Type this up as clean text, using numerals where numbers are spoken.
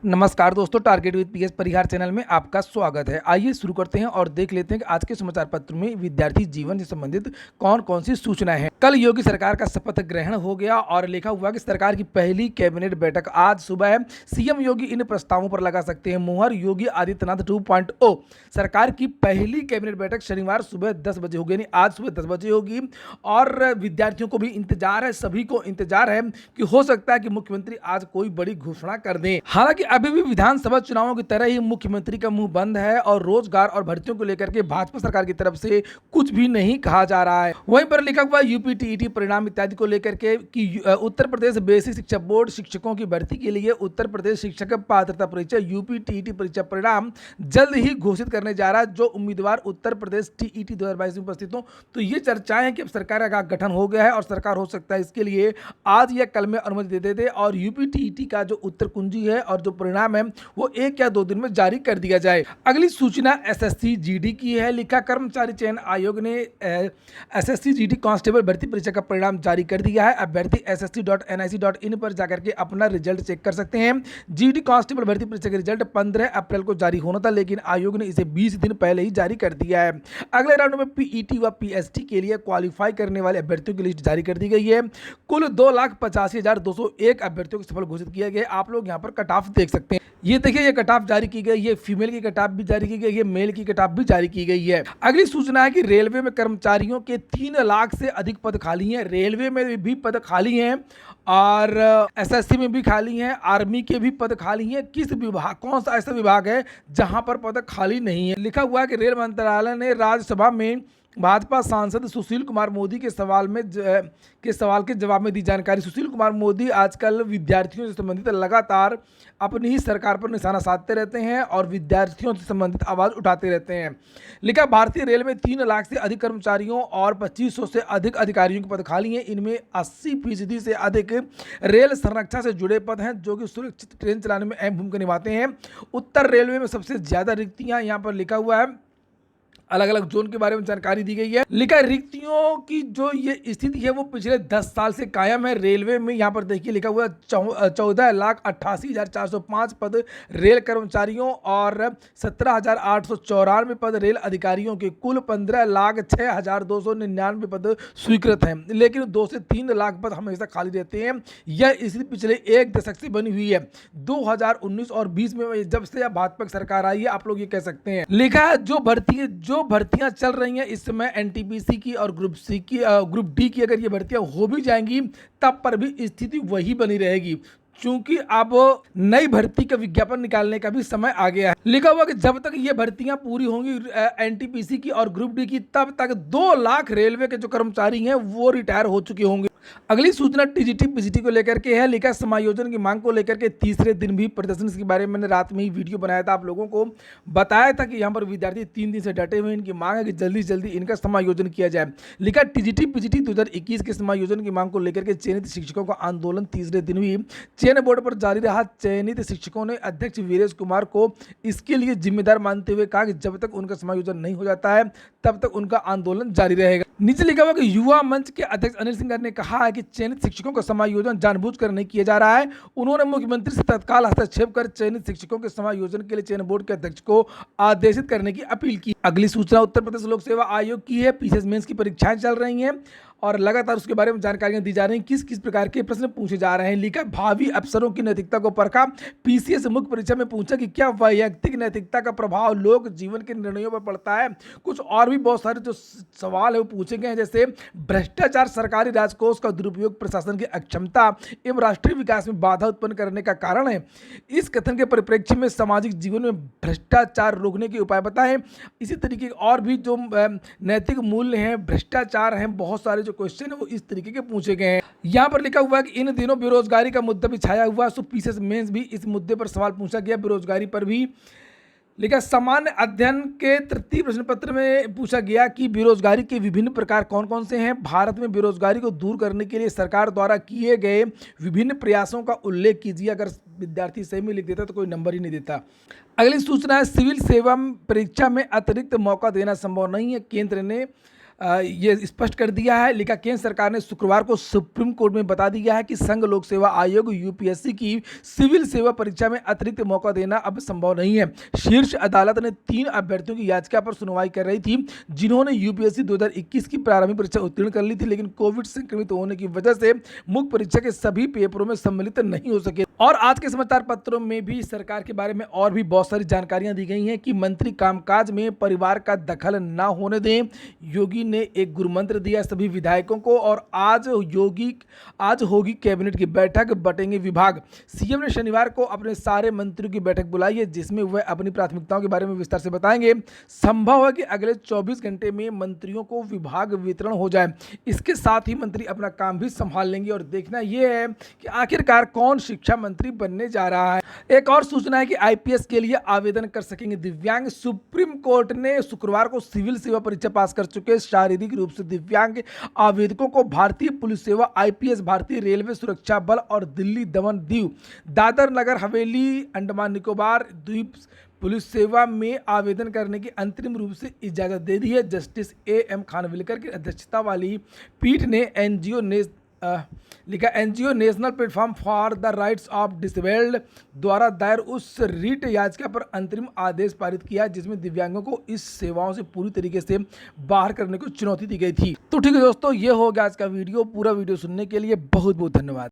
नमस्कार दोस्तों, target with PS Parihar channel में आपका स्वागत है। आइए शुरू करते हैं और देख लेते हैं कि आज के समाचार पत्र में विद्यार्थी जीवन से संबंधित कौन कौन सी सूचनाएं हैं। कल योगी सरकार का शपथ ग्रहण हो गया और लिखा हुआ कि सरकार की पहली कैबिनेट बैठक आज सुबह है। सीएम योगी इन प्रस्तावों पर लगा सकते हैं मुहर। योगी आदित्यनाथ 2.0 सरकार की पहली कैबिनेट बैठक शनिवार सुबह 10 बजे होगी, यानी आज सुबह 10 बजे होगी। और विद्यार्थियों को भी इंतजार है, सभी को इंतजार है कि हो सकता है कि मुख्यमंत्री आज कोई बड़ी घोषणा कर दें। हालांकि अभी भी विधानसभा चुनावों की तरह ही मुख्यमंत्री का मुंह बंद है और रोजगार और भर्तियों को लेकर के भाजपा सरकार की तरफ से कुछ भी नहीं कहा जा रहा है। वहीं पर लिखा हुआ यूपी टीईटी परिणाम इत्यादि को लेकर के कि उत्तर प्रदेश बेसिक शिक्षा बोर्ड शिक्षकों की भर्ती के लिए उत्तर प्रदेश शिक्षक पात्रता परीक्षा यूपी टीईटी परीक्षा परिणाम जल्द ही घोषित करने जा रहा है। जो उम्मीदवार उत्तर प्रदेश टीईटी 2022 में उपस्थित हो, तो ये चर्चाएं हैं कि अब सरकार का गठन हो गया है और सरकार हो सकता है इसके लिए आज या कल में अनुमति दे दे और यूपी टीईटी का जो उत्तर कुंजी है और जो परिणाम है वो 1 या 2 दिन में जारी कर दिया जाए। अगली सूचना एसएससी जीडी की है। लिखा कर्मचारी चयन आयोग ने एसएससी जीडी कांस्टेबल भर्ती परीक्षा का परिणाम जारी कर दिया है। अभ्यर्थी ssc.nic.in पर जाकर के अपना रिजल्ट चेक कर सकते हैं। जीडी कांस्टेबल भर्ती परीक्षा का रिजल्ट 15 अप्रैल को जारी होना था, लेकिन आयोग ने इसे 20 दिन पहले ही जारी कर दिया है। अगले राउंड में पीईटी व पीएसटी के लिए क्वालिफाई करने वाले अभ्यर्थियों की लिस्ट जारी कर दी गई है। कुल 2,85,201 अभ्यर्थियों को सफल घोषित किया गया। आप लोग यहाँ पर कट ऑफ देख सकते हैं। ये देखिए, ये कट ऑफ जारी की गई है, फीमेल की कट ऑफ भी जारी की गई है, मेल की कट ऑफ भी जारी की गई है। अगली सूचना है कि रेलवे में कर्मचारियों के 3 लाख से अधिक पद खाली हैं। रेलवे में भी पद खाली हैं और एसएससी में भी खाली हैं, आर्मी के भी पद खाली हैं। किस विभाग, कौन सा ऐसा विभाग है जहां पर पद खाली नहीं है? लिखा हुआ है कि रेल मंत्रालय ने राज्यसभा में भाजपा सांसद सुशील कुमार मोदी के सवाल के जवाब में दी जानकारी। सुशील कुमार मोदी आजकल विद्यार्थियों से संबंधित लगातार अपनी ही सरकार पर निशाना साधते रहते हैं और विद्यार्थियों से संबंधित आवाज़ उठाते रहते हैं। लिखा, भारतीय रेल में 3 लाख से अधिक कर्मचारियों और 2500 से अधिक अधिकारियों के पद खाली हैं। इनमें 80% से अधिक रेल संरक्षा से जुड़े पद हैं, जो कि सुरक्षित ट्रेन चलाने में अहम भूमिका निभाते हैं। उत्तर रेलवे में सबसे ज़्यादा रिक्तियाँ यहाँ पर लिखा हुआ है। अलग अलग जोन के बारे में जानकारी दी गई है। लिखा, रिक्तियों की जो ये स्थिति है वो पिछले 10 साल से कायम है। रेलवे में यहाँ पर देखिए लिखा हुआ 14,88,405 पद रेल कर्मचारियों और 17,894 पद रेल अधिकारियों के कुल 15,06,299 पद स्वीकृत हैं, लेकिन 2 से 3 लाख पद हमेशा खाली रहते हैं। यह स्थिति पिछले 1 दशक से बनी हुई है। 2019 और 20 में जब से भाजपा सरकार आई है, आप लोग ये कह सकते हैं। लिखा है, जो भर्तियां चल रही हैं इस समय एनटीपीसी की और ग्रुप सी की, ग्रुप डी की, अगर ये भर्तियां हो भी जाएंगी तब पर भी स्थिति वही बनी रहेगी, क्योंकि अब नई भर्ती का विज्ञापन निकालने का भी समय आ गया है। लिखा हुआ कि जब तक ये भर्तियां पूरी होंगी एनटीपीसी की और ग्रुप डी की, तब तक 2 लाख रेलवे के जो कर्मचारी हैं वो रिटायर हो चुके होंगे। अगली सूचना टीजीटी पीजीटी को लेकर के है। लिखा, समायोजन की मांग को लेकर के तीसरे दिन भी प्रदर्शन के बारे में मैंने रात में ही वीडियो बनाया था, आप लोगों को बताया था कि यहाँ पर विद्यार्थी 3 दिन से डटे हुए, इनकी मांग है कि जल्दी से जल्दी इनका समायोजन किया जाए। लिखा, टीजीटी पीजीटी 2021 के समायोजन की मांग को लेकर के चयनित शिक्षकों का आंदोलन तीसरे दिन भी चयन बोर्ड पर जारी रहा। चयनित शिक्षकों ने अध्यक्ष वीरेश कुमार को इसके लिए जिम्मेदार मानते हुए कहा कि जब तक उनका समायोजन नहीं हो जाता है तब तक उनका आंदोलन जारी रहेगा। नीचे लिखा हुआ कि युवा मंच के अध्यक्ष अनिल सिंह ने कहा है कि चयनित शिक्षकों का समायोजन जानबूझकर नहीं किया जा रहा है। उन्होंने मुख्यमंत्री से तत्काल हस्तक्षेप कर चयनित शिक्षकों के समायोजन के लिए चयन बोर्ड के अध्यक्ष को आदेशित करने की अपील की। अगली सूचना उत्तर प्रदेश लोक सेवा आयोग की है। पीसीएस मेंस की परीक्षाएं चल रही हैं और लगातार उसके बारे में जानकारियां दी जा रही हैं, किस किस प्रकार के प्रश्न पूछे जा रहे हैं। लिखा, भावी अफसरों की नैतिकता को परखा। पीसीएस मुख्य परीक्षा में पूछा कि क्या वैयक्तिक नैतिकता का प्रभाव लोक जीवन के निर्णयों पर पड़ता है। कुछ और भी बहुत सारे जो सवाल है वो पूछे गए हैं, जैसे भ्रष्टाचार, सरकारी राजकोष का दुरुपयोग, प्रशासन की अक्षमता एवं राष्ट्रीय विकास में बाधा उत्पन्न करने का कारण है। इस कथन के परिप्रेक्ष्य में सामाजिक जीवन में भ्रष्टाचार रोकने के उपाय बताएं। इसी तरीके और भी जो नैतिक मूल्य हैं, भ्रष्टाचार हैं, बहुत सारे जो क्वेश्चन है वो इस तरीके के पूछे गए हैं। यहाँ पर लिखा हुआ है कि इन दिनों बेरोजगारी का मुद्दा भी छाया हुआ, सो पीसीएस मेंस भी इस मुद्दे पर सवाल पूछा गया, बेरोजगारी पर भी। लिखा, सामान्य अध्ययन के तृतीय प्रश्न पत्र में पूछा गया कि बेरोजगारी के विभिन्न प्रकार कौन कौन से हैं। भारत में बेरोजगारी को दूर करने के लिए सरकार द्वारा किए गए विभिन्न प्रयासों का उल्लेख कीजिए। अगर विद्यार्थी सही में लिख देता तो कोई नंबर ही नहीं देता। अगली सूचना है, सिविल सेवा परीक्षा में अतिरिक्त मौका देना संभव नहीं है। केंद्र ने ये स्पष्ट कर दिया है। लिखा केंद्र सरकार ने शुक्रवार को सुप्रीम कोर्ट में बता दिया है कि संघ लोक सेवा आयोग यूपीएससी की सिविल सेवा परीक्षा में अतिरिक्त मौका देना अब संभव नहीं है। शीर्ष अदालत ने 3 अभ्यर्थियों की याचिका पर सुनवाई कर रही थी जिन्होंने यूपीएससी 2021 की प्रारंभिक परीक्षा उत्तीर्ण कर ली थी, लेकिन कोविड संक्रमित होने की वजह से मुख्य परीक्षा के सभी पेपरों में सम्मिलित नहीं हो सके। और आज के समाचार पत्रों में भी सरकार के बारे में और भी बहुत सारी जानकारियां दी गई हैं कि मंत्री कामकाज में परिवार का दखल ना होने दें। योगी ने एक गुरुमंत्र दिया सभी विधायकों को और आज होगी कैबिनेट की बैठक, बटेंगे विभाग। सीएम ने शनिवार को अपने सारे मंत्रियों की बैठक बुलाई है जिसमें वह अपनी प्राथमिकताओं के बारे में विस्तार से बताएंगे। संभव है कि अगले 24 घंटे में मंत्रियों को विभाग वितरण हो जाए। इसके साथ ही मंत्री अपना काम भी संभाल लेंगे और देखना यह है कि आखिरकार कौन शिक्षा मंत्री बनने जा रहा है। एक और सूचना है कि आईपीएस के लिए आवेदन कर सकेंगे दिव्यांग। सुप्रीम कोर्ट ने शुक्रवार को सिविल सेवा परीक्षा पास कर चुके शारीरिक रूप से दिव्यांग आवेदकों को भारतीय पुलिस सेवा, आईपीएस, भारतीय रेलवे सुरक्षा बल और दिल्ली, दमन, दीव, दादर नगर हवेली, अंडमान निकोबार द्वीप पुलिस सेवा में आवेदन करने की अंतरिम रूप से इजाजत दे दी है। जस्टिस एएम खानविलकर की अध्यक्षता वाली पीठ ने NGO national platform for the rights of disabled द्वारा दायर उस रीट याचिका पर अंतरिम आदेश पारित किया जिसमें दिव्यांगों को इस सेवाओं से पूरी तरीके से बाहर करने को चुनौती दी गई थी। तो ठीक है दोस्तों, ये हो गया आज का वीडियो। पूरा वीडियो सुनने के लिए बहुत बहुत धन्यवाद।